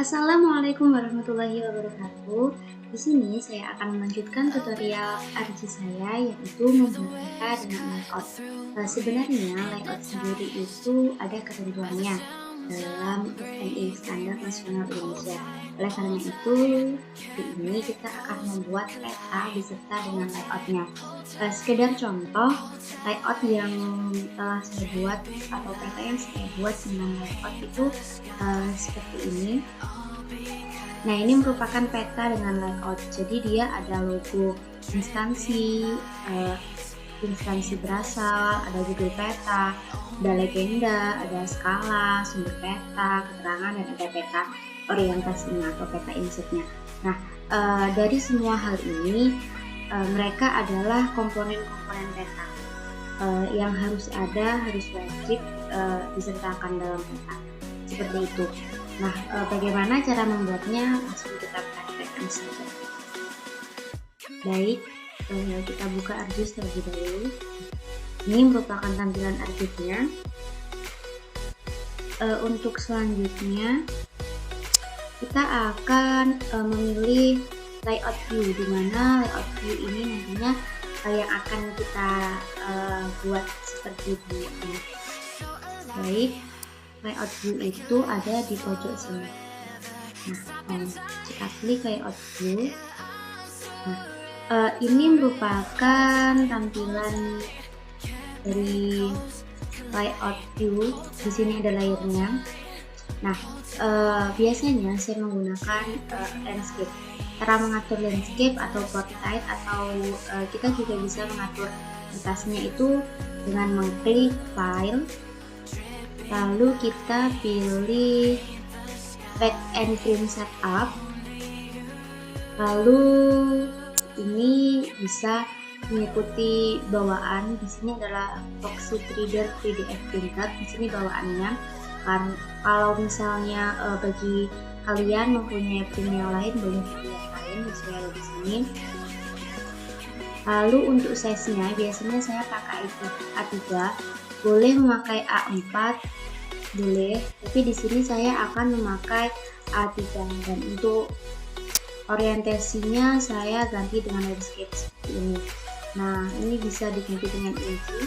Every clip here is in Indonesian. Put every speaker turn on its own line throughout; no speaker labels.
Assalamualaikum warahmatullahi wabarakatuh. Di sini saya akan melanjutkan tutorial RG saya, yaitu membuat peta dengan layout. Sebenarnya layout sendiri itu ada ketentuannya dalam SNI Standar Nasional Indonesia. Oleh karena itu, di ini kita akan membuat peta beserta dengan layoutnya. Sekedar contoh, layout yang telah saya buat atau peta yang saya buat dengan layout itu seperti ini. Nah, ini merupakan peta dengan layout. Jadi dia ada logo instansi, instansi berasal, ada judul peta, ada legenda, ada skala, sumber peta, keterangan, dan ada peta orientasinya atau peta insertnya. Nah, dari semua hal ini, mereka adalah komponen-komponen peta yang harus wajib disertakan dalam peta. Seperti itu. Nah, bagaimana cara membuatnya? Langsung kita praktekkan saja. Baik, kita buka ArcGIS terlebih dahulu. Ini merupakan tampilan ArcGIS-nya. Untuk selanjutnya, kita akan memilih layout view, di mana layout view ini nantinya yang akan kita buat seperti ini. Baik. Layout view itu ada di pojok sini. Nah, kita klik layout view. Nah, ini merupakan tampilan dari layout view. Di sini ada layernya. Nah, biasanya saya menggunakan landscape. Cara mengatur landscape atau portrait atau kita juga bisa mengatur atasnya itu dengan mengklik file. Lalu kita pilih Path and Print Setup. Lalu ini bisa mengikuti bawaan. Di sini adalah Foxit Reader PDF Printer. Di sini bawaannya. Kalau misalnya bagi kalian mempunyai print yang lain, boleh pilih yang lain. Misalnya ada di sini. Lalu untuk size-nya, biasanya saya pakai A3. Boleh memakai A4, boleh, tapi di sini saya akan memakai A3 dan untuk orientasinya saya ganti dengan landscape seperti ini. Nah, ini bisa diganti dengan easy,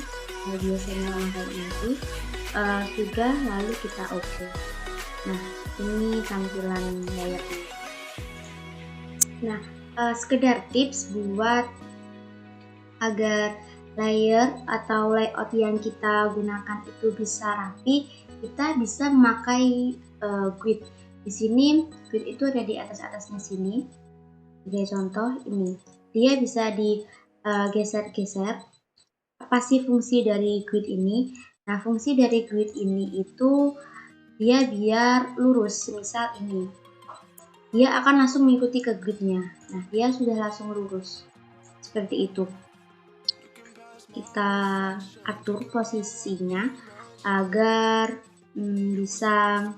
biasanya memakai easy. Sudah, lalu kita OK. Nah, ini tampilan layarnya. Nah, sekedar tips buat agar layer atau layout yang kita gunakan itu bisa rapi, kita bisa memakai grid. Di sini grid itu ada di atasnya sini. Sebagai contoh ini, dia bisa digeser-geser. Apa sih fungsi dari grid ini? Nah, fungsi dari grid ini itu dia biar lurus. Misal ini, dia akan langsung mengikuti ke gridnya. Nah, dia sudah langsung lurus. Seperti itu. Kita atur posisinya agar bisa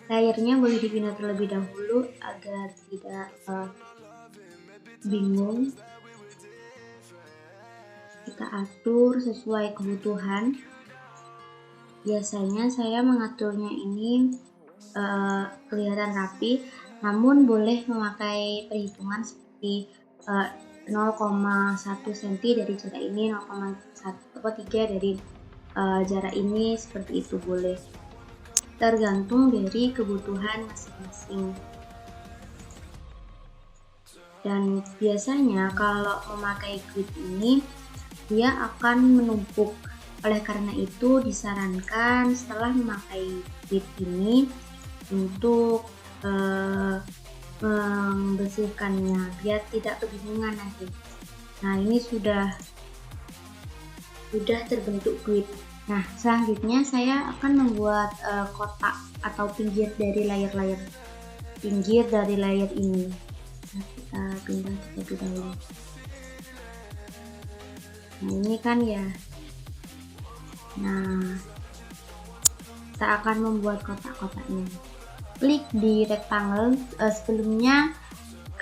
layarnya boleh dipindah terlebih dahulu agar tidak bingung. Kita atur sesuai kebutuhan. Biasanya saya mengaturnya ini kelihatan rapi, namun boleh memakai perhitungan seperti 0,1 cm dari jarak ini, 0,3 dari jarak ini, seperti itu boleh. Tergantung dari kebutuhan masing-masing. Dan biasanya kalau memakai grid ini, dia akan menumpuk. Oleh karena itu disarankan setelah memakai grid ini untuk membersihkannya biar tidak kebingungan nanti. Nah, ini sudah terbentuk grid. Nah, selanjutnya saya akan membuat kotak atau pinggir dari layer ini. Nah, kita pindah terlebih dahulu. Nah, ini kan ya. Nah, kita akan membuat kotak-kotaknya. Klik di rectangle. Sebelumnya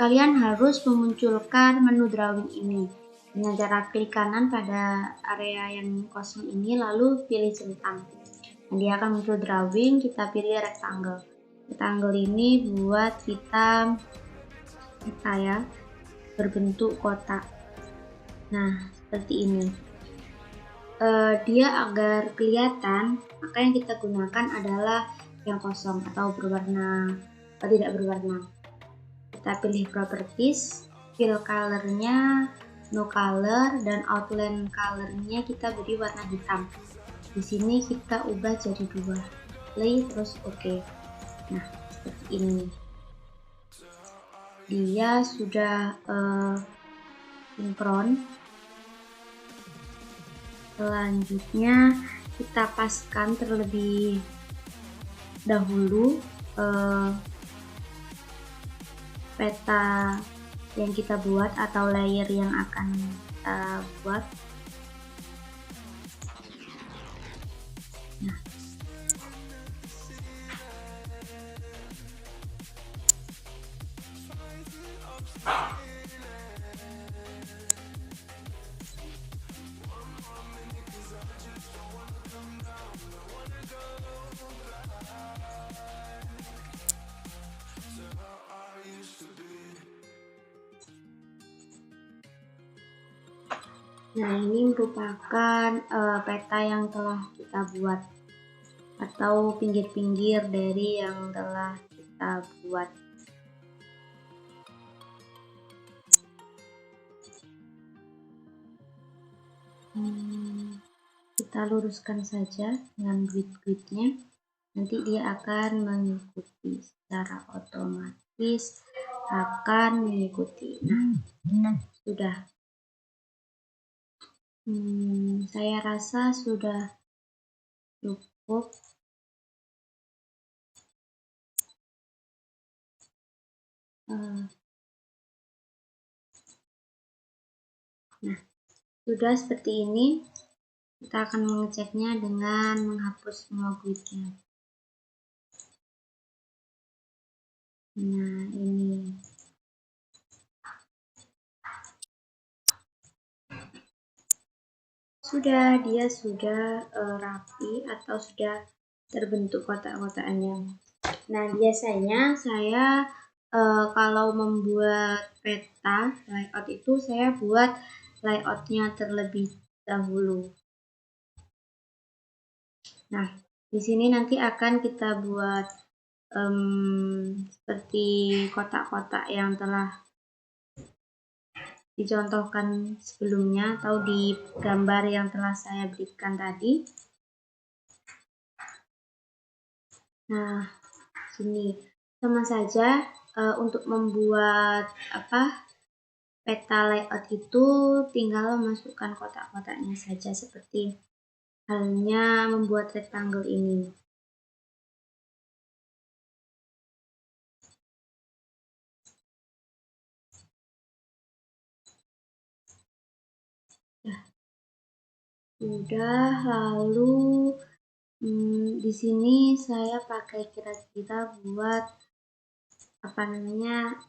kalian harus memunculkan menu drawing ini dengan cara klik kanan pada area yang kosong ini, lalu pilih centang. Nah, dia akan muncul drawing, kita pilih rectangle. rectangle ini buat kita ya berbentuk kotak. Nah, seperti ini. Dia agar kelihatan, maka yang kita gunakan adalah yang kosong atau tidak berwarna. Kita pilih properties, fill colornya no color, dan outline colornya kita beri warna hitam. Di sini kita ubah jadi 2, play terus oke. Nah, seperti ini. Dia sudah sinkron. Selanjutnya kita paskan terlebih dahulu peta yang kita buat atau layer yang akan kita buat. Nah, ini merupakan peta yang telah kita buat atau pinggir-pinggir dari yang telah kita buat. Kita luruskan saja dengan grid-gridnya, nanti dia akan mengikuti secara otomatis, akan mengikuti. Nah, sudah. Saya rasa sudah cukup. Nah, sudah seperti ini. Kita akan mengeceknya dengan menghapus semua gridnya. Nah, ini. Dia sudah rapi atau sudah terbentuk kotak-kotaknya. Nah, biasanya saya kalau membuat peta layout itu saya buat layoutnya terlebih dahulu. Nah, di sini nanti akan kita buat seperti kotak-kotak yang telah dicontohkan sebelumnya atau di gambar yang telah saya berikan tadi. Nah, sini sama saja untuk membuat peta layout itu tinggal memasukkan kotak-kotaknya saja seperti halnya membuat rectangle ini. Sudah, lalu di sini saya pakai kira-kira buat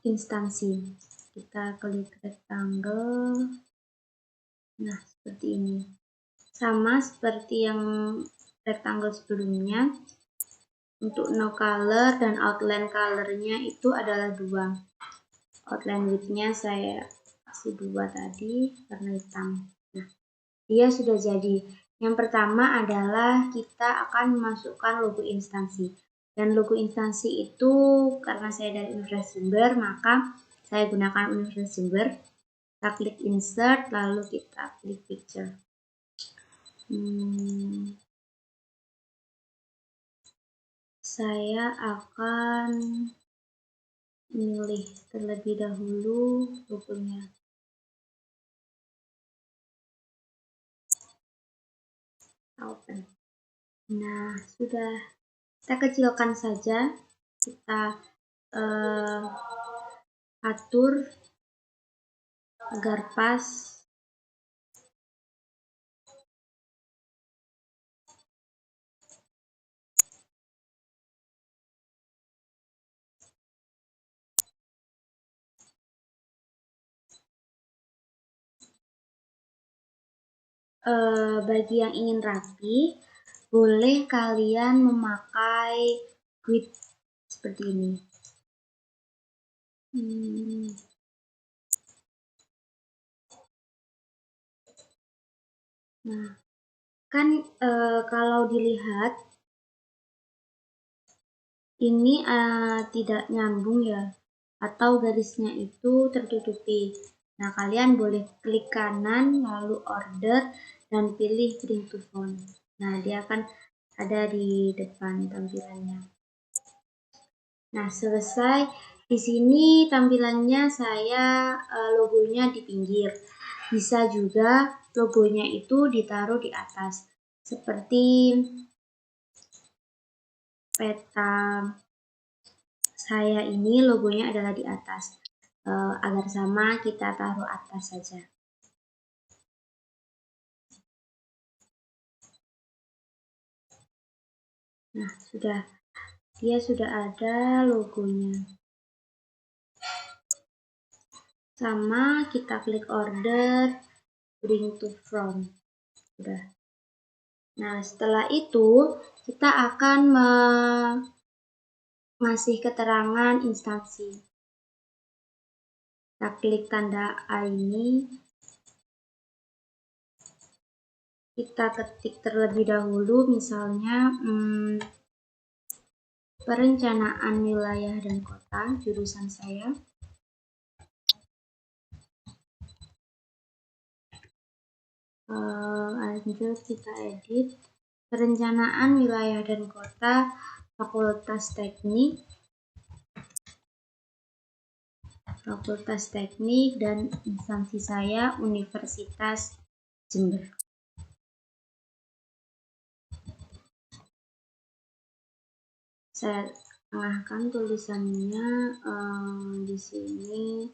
instansi. Kita klik rectangle. Nah, seperti ini. Sama seperti yang rectangle sebelumnya. Untuk no color dan outline colornya itu adalah 2. Outline width-nya saya kasih 2 tadi karena hitam. Nah, dia sudah jadi. Yang pertama adalah kita akan memasukkan logo instansi. Dan logo instansi itu karena saya dari Universitas Jember, maka saya gunakan Universitas Jember. Kita klik insert, lalu kita klik picture. Saya akan memilih terlebih dahulu logonya. Open. Nah, sudah. Kita kecilkan saja. Kita atur agar pas. Bagi yang ingin rapi, boleh kalian memakai grid seperti ini. Nah, kan kalau dilihat ini tidak nyambung ya, atau garisnya itu tertutupi. Nah, kalian boleh klik kanan lalu order dan pilih bring to front. Nah, dia akan ada di depan tampilannya. Nah, selesai. Di sini tampilannya saya logonya di pinggir. Bisa juga logonya itu ditaruh di atas. Seperti peta saya ini logonya adalah di atas. Agar sama kita taruh atas saja. Nah, dia sudah ada logonya. Sama kita klik order, bring to front. Sudah. Nah, setelah itu kita akan ngasih keterangan instansi. Kita klik tanda A ini. Kita ketik terlebih dahulu misalnya perencanaan wilayah dan kota, jurusan saya. Lanjut kita edit perencanaan wilayah dan kota, Fakultas Teknik dan instansi saya Universitas Jember. Saya tengahkan tulisannya di sini,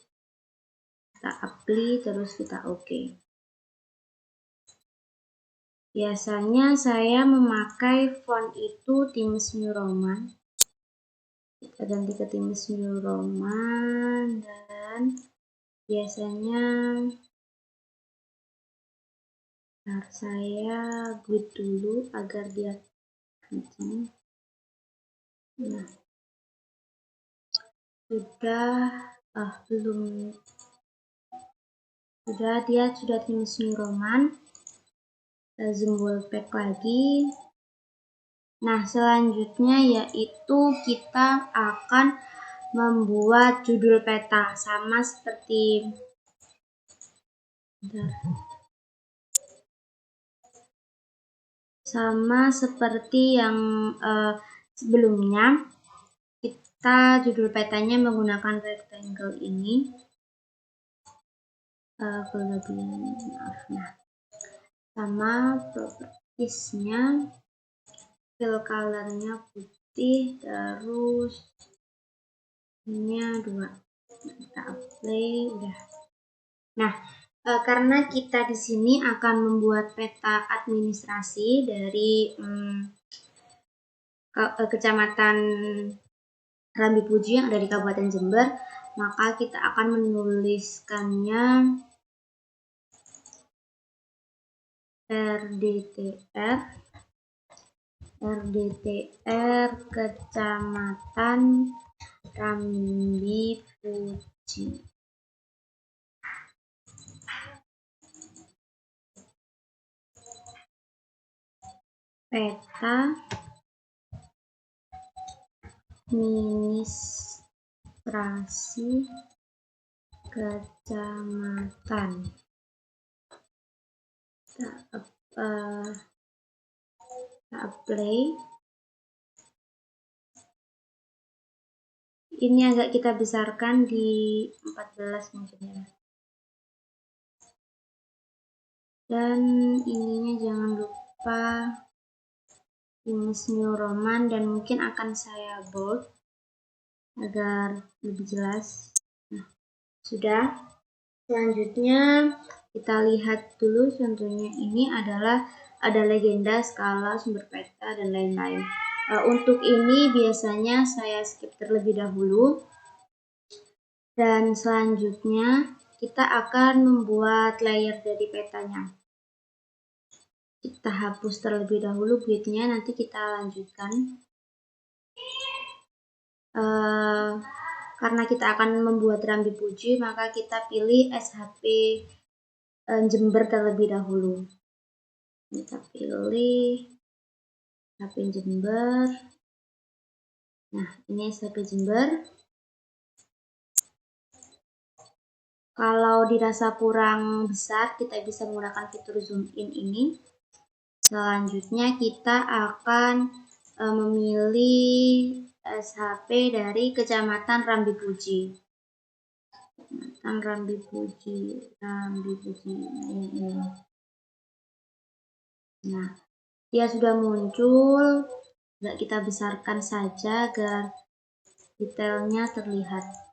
kita apply terus kita oke. Biasanya saya memakai font itu Times New Roman. Kita ganti ke Times New Roman dan biasanya saya guide dulu agar dia kencang. Nah, dia sudah Times New Roman. Zoom wallpaper lagi. Nah, selanjutnya yaitu kita akan membuat judul peta sama seperti yang sebelumnya. Kita judul petanya menggunakan rectangle ini. Sama propertiesnya, fill colornya putih, terus ini 2. Kita apply, udah. Nah, karena kita di sini akan membuat peta administrasi dari Kecamatan Rambi Puji yang ada di Kabupaten Jember, maka kita akan menuliskannya RDTR Kecamatan Rambi Puji. Peta administrasi kecamatan. Kita apply. Ini agak kita besarkan di 14 mungkin ya. Dan ininya jangan lupa Times New Roman dan mungkin akan saya bold agar lebih jelas. Nah, sudah. Selanjutnya kita lihat dulu contohnya. Ini adalah ada legenda, skala, sumber peta dan lain-lain. Untuk ini biasanya saya skip terlebih dahulu. Dan selanjutnya kita akan membuat layer dari petanya. Kita hapus terlebih dahulu gridnya, nanti kita lanjutkan. karena kita akan membuat Rambi Puji, maka kita pilih SHP Jember terlebih dahulu. Kita pilih SHP Jember. Nah, ini SHP Jember. Kalau dirasa kurang besar, kita bisa menggunakan fitur zoom in ini. Selanjutnya kita akan memilih SHP dari Kecamatan Rambi Puji. Rambi Puji. Nah, dia sudah muncul. Kita besarkan saja agar detailnya terlihat.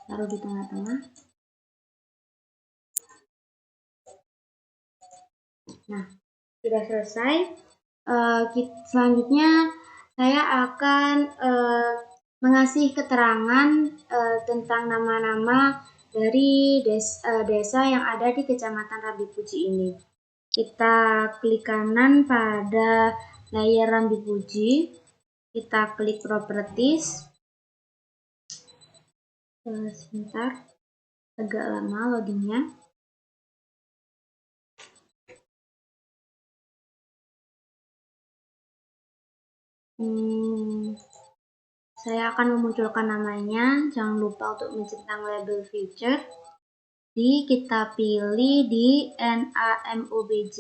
Taruh di tengah-tengah. Nah, sudah selesai. Selanjutnya saya akan mengasih keterangan tentang nama-nama dari desa yang ada di Kecamatan Rambi Puji ini. Kita klik kanan pada layar Rambi Puji, kita klik properties. Sebentar, agak lama loadingnya. Saya akan memunculkan namanya. Jangan lupa untuk mencentang label feature. Kita pilih di NAMOBJ.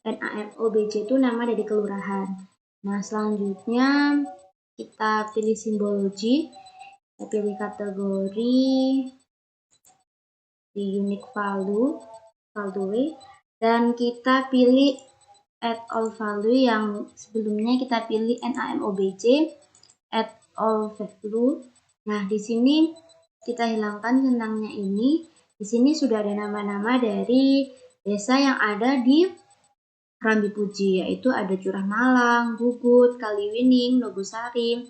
NAMOBJ itu nama dari kelurahan. Nah, selanjutnya kita pilih simbologi. Kita pilih kategori di unique value, dan kita pilih add all value yang sebelumnya kita pilih NAMOBJ, add all value. Nah, di sini kita hilangkan centangnya ini. Di sini sudah ada nama-nama dari desa yang ada di Rambi Puji, yaitu ada Curah Malang, Gugut, Kaliwining, Nogosari,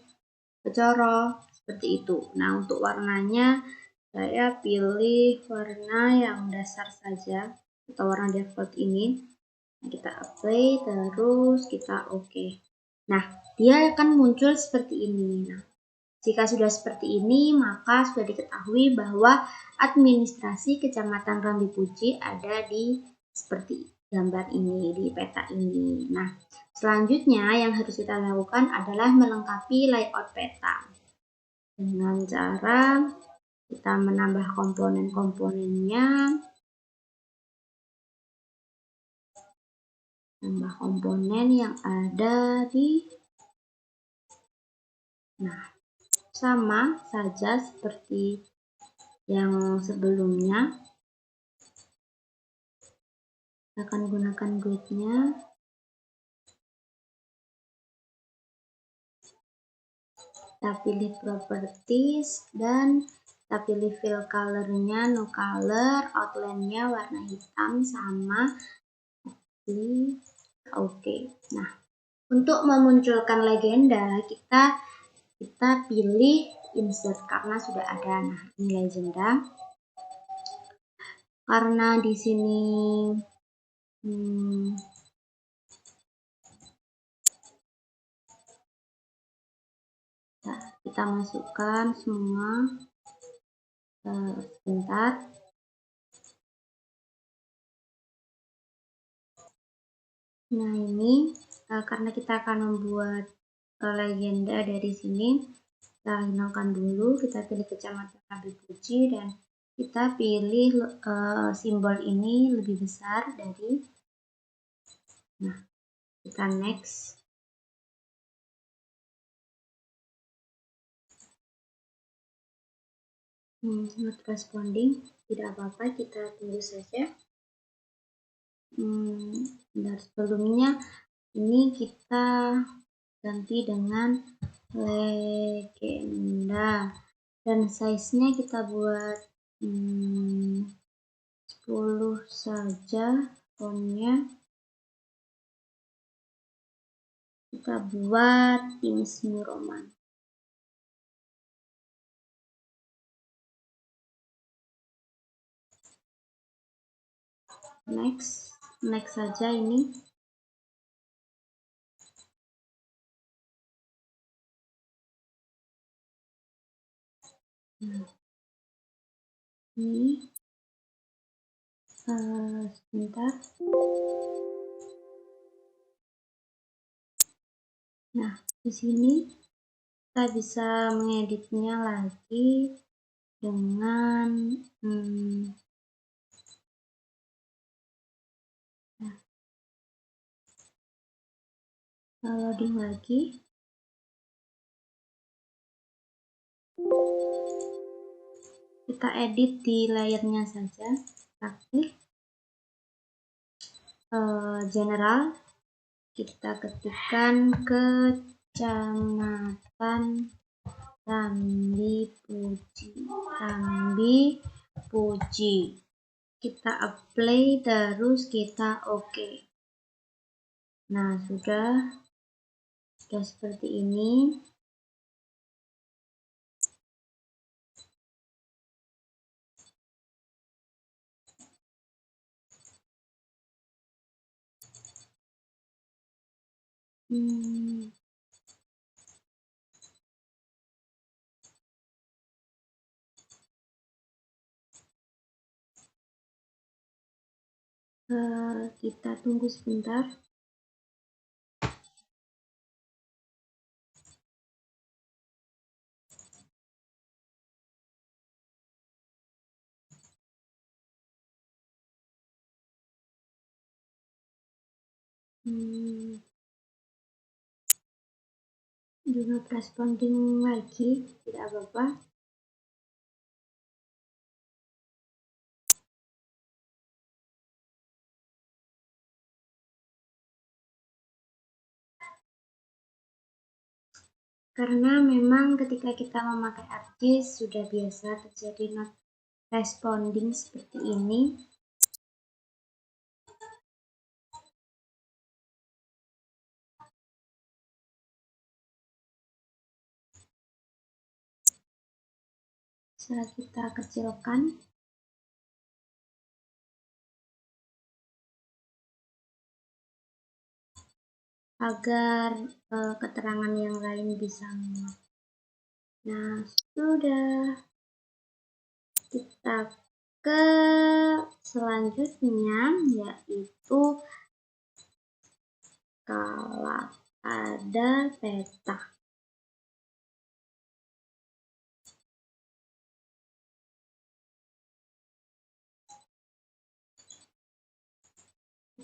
Pecoro, seperti itu. Nah, untuk warnanya saya pilih warna yang dasar saja atau warna default ini. Nah, kita apply, terus kita oke. Nah, dia akan muncul seperti ini. Nah, jika sudah seperti ini, maka sudah diketahui bahwa administrasi Kecamatan Rambi Puji ada di seperti gambar ini, di peta ini. Nah, selanjutnya yang harus kita lakukan adalah melengkapi layout peta dengan cara kita menambah komponen-komponennya, tambah komponen yang ada di, nah, sama saja seperti yang sebelumnya. Kita akan gunakan gridnya. Kita pilih properties dan kita pilih fill colornya no color, outline-nya warna hitam sama. Oke. Nah, untuk memunculkan legenda kita pilih insert karena sudah ada. Nah, ini legenda. Karena di sini kita masukkan semua. Sebentar. Nah, ini karena kita akan membuat legenda dari sini, kita hilangkan dulu. Kita pilih Kecamatan Rambi Puji dan kita pilih simbol ini lebih besar dari. Nah, kita next. Not responding, tidak apa-apa, kita tunggu saja. Sebelumnya ini kita ganti dengan legenda dan size-nya kita buat 10 saja. Fontnya kita buat Times New Roman. Next, next saja ini. Nah, ini sebentar. Nah, di sini kita bisa mengeditnya lagi dengan loading lagi. Kita edit di layernya saja. Kita klik general, kita ketikkan Kecamatan Tambi Puji. Kita apply terus kita oke. Nah, sudah seperti ini. Kita tunggu sebentar. Do not responding lagi, tidak apa-apa. Karena memang ketika kita memakai ArcGIS sudah biasa terjadi not responding seperti ini. Bisa kita kecilkan. Agar keterangan yang lain bisa muat. Nah, sudah. Kita ke selanjutnya, yaitu kalau ada peta.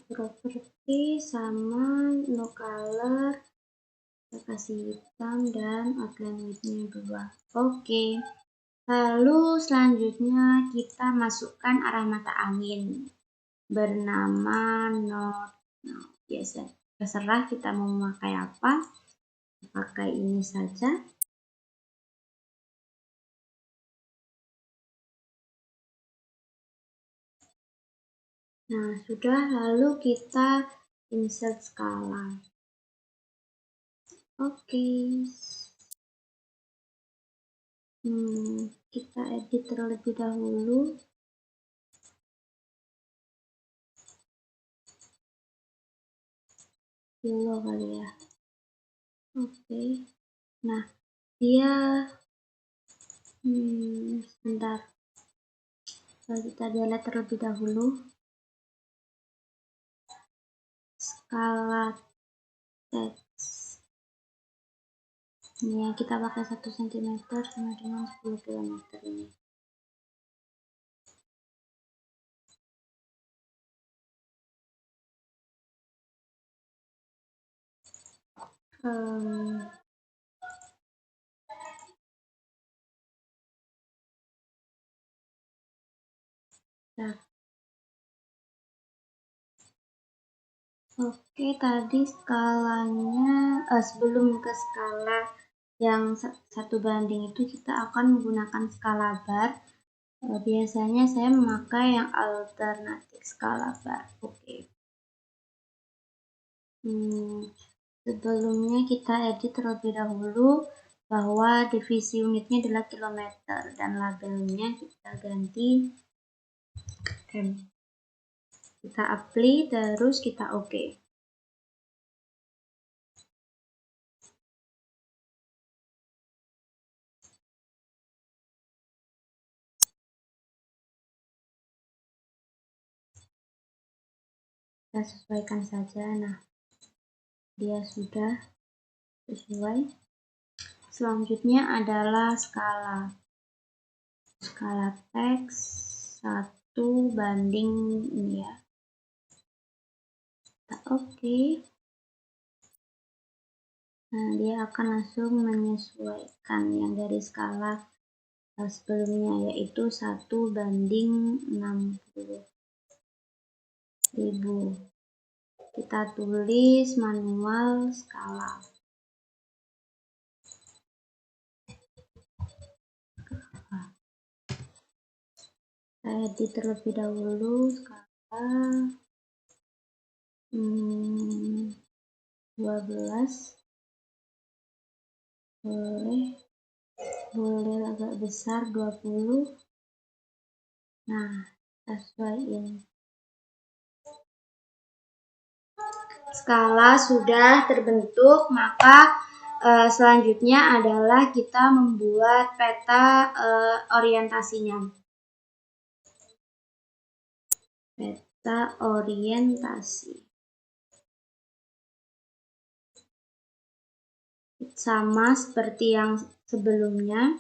Properti sama no color, kita kasih hitam dan outline width-nya 2. Oke. Lalu selanjutnya kita masukkan arah mata angin bernama north. Nah, biasa terserah kita mau memakai apa. Pakai ini saja. Nah, sudah, lalu kita insert skala. Oke. Kita edit terlebih dahulu. Dulu kali ya. Oke. Nah, dia sebentar. Kita lihat terlebih dahulu. Skala teks. Ini ya, kita pakai 1 cm sama dengan 10 km ini. Nah. Oke, tadi skalanya sebelum ke skala yang 1:1 itu kita akan menggunakan skala bar. Biasanya saya memakai yang alternatif skala bar. Oke. Sebelumnya kita edit terlebih dahulu bahwa divisi unitnya adalah kilometer dan labelnya kita ganti M. Kita apply, terus kita oke. Kita sesuaikan saja. Nah, dia sudah sesuai. Selanjutnya adalah skala. Skala teks 1:, ini ya. Kita oke. Nah, dia akan langsung menyesuaikan yang dari skala sebelumnya, yaitu 1:60.000. Kita tulis manual skala. Saya edit terlebih dahulu skala 12. Boleh agak besar 20. Nah, sesuaiin. Skala sudah terbentuk, maka selanjutnya adalah kita membuat peta orientasinya. Peta orientasi. Sama seperti yang sebelumnya.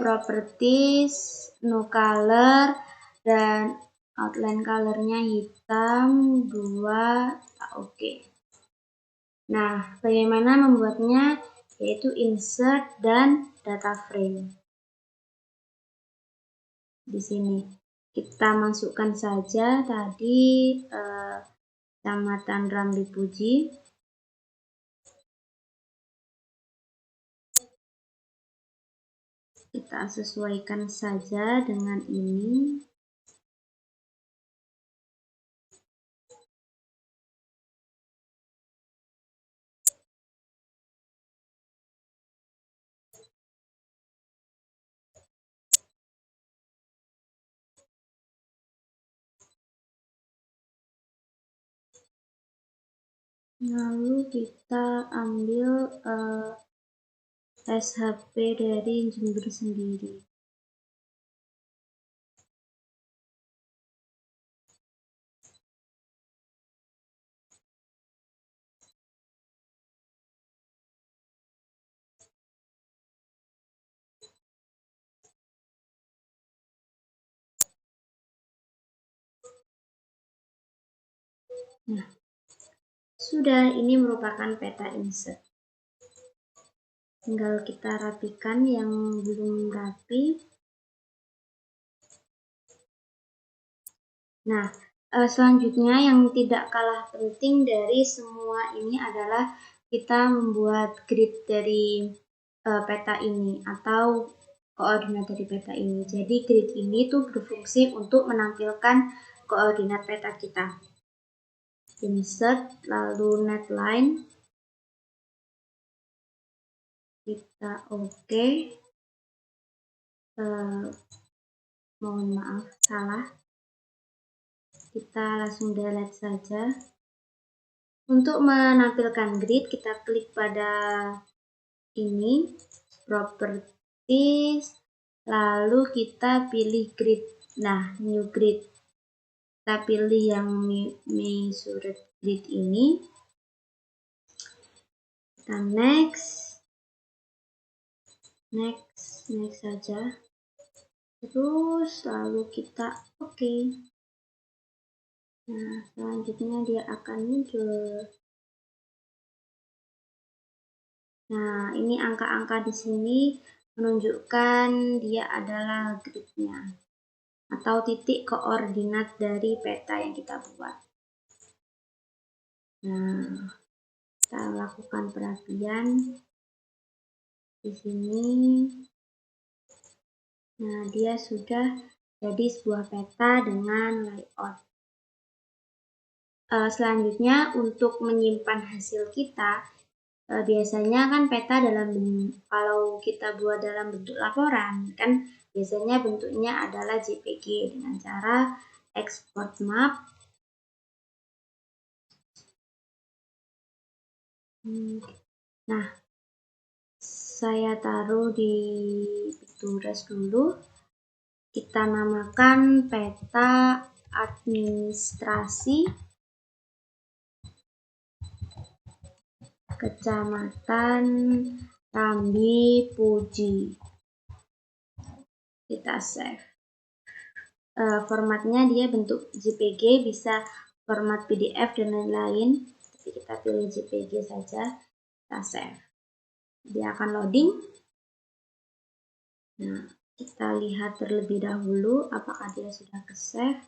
Properties, no color, dan outline colornya hitam 2. Oke. Nah, bagaimana membuatnya? Yaitu insert dan data frame. Di sini kita masukkan saja tadi Kecamatan Ramli Puji. Kita sesuaikan saja dengan ini. Lalu kita ambil SHP dari Jember sendiri. Nah, sudah, ini merupakan peta insert. Tinggal kita rapikan yang belum rapi. Nah, selanjutnya yang tidak kalah penting dari semua ini adalah kita membuat grid dari peta ini atau koordinat dari peta ini. Jadi grid ini tuh berfungsi untuk menampilkan koordinat peta kita. Insert, lalu netline. Kita oke. Mohon maaf, salah. Kita langsung delete saja. Untuk menampilkan grid, kita klik pada ini, properties, lalu kita pilih grid. Nah, new grid. Kita pilih yang measured grid ini. Kita next saja. Terus lalu kita oke. Nah, selanjutnya dia akan muncul. Nah, ini angka-angka di sini menunjukkan dia adalah gridnya atau titik koordinat dari peta yang kita buat. Nah, kita lakukan perapian di sini. Nah, dia sudah jadi sebuah peta dengan layout. Selanjutnya untuk menyimpan hasil kita, biasanya kan peta kalau kita buat dalam bentuk laporan kan Biasanya bentuknya adalah JPG dengan cara export map. Nah, saya taruh di Pictures dulu. Kita namakan peta administrasi Kecamatan Rambi Puji. Kita save. Formatnya dia bentuk JPG, bisa format PDF dan lain-lain, tapi kita pilih JPG saja. Kita save. Dia akan loading. Nah, kita lihat terlebih dahulu apakah dia sudah ke save.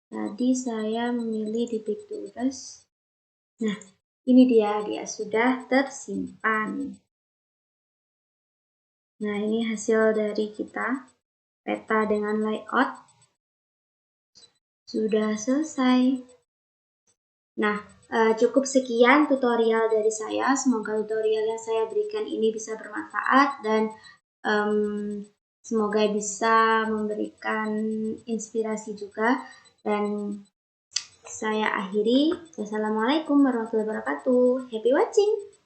Tadi saya memilih di Pictures. Nah, ini dia sudah tersimpan. Nah, ini hasil dari kita, peta dengan layout sudah selesai. Nah, cukup sekian tutorial dari saya. Semoga tutorial yang saya berikan ini bisa bermanfaat dan semoga bisa memberikan inspirasi juga. Dan saya akhiri. Wassalamualaikum warahmatullahi wabarakatuh. Happy watching!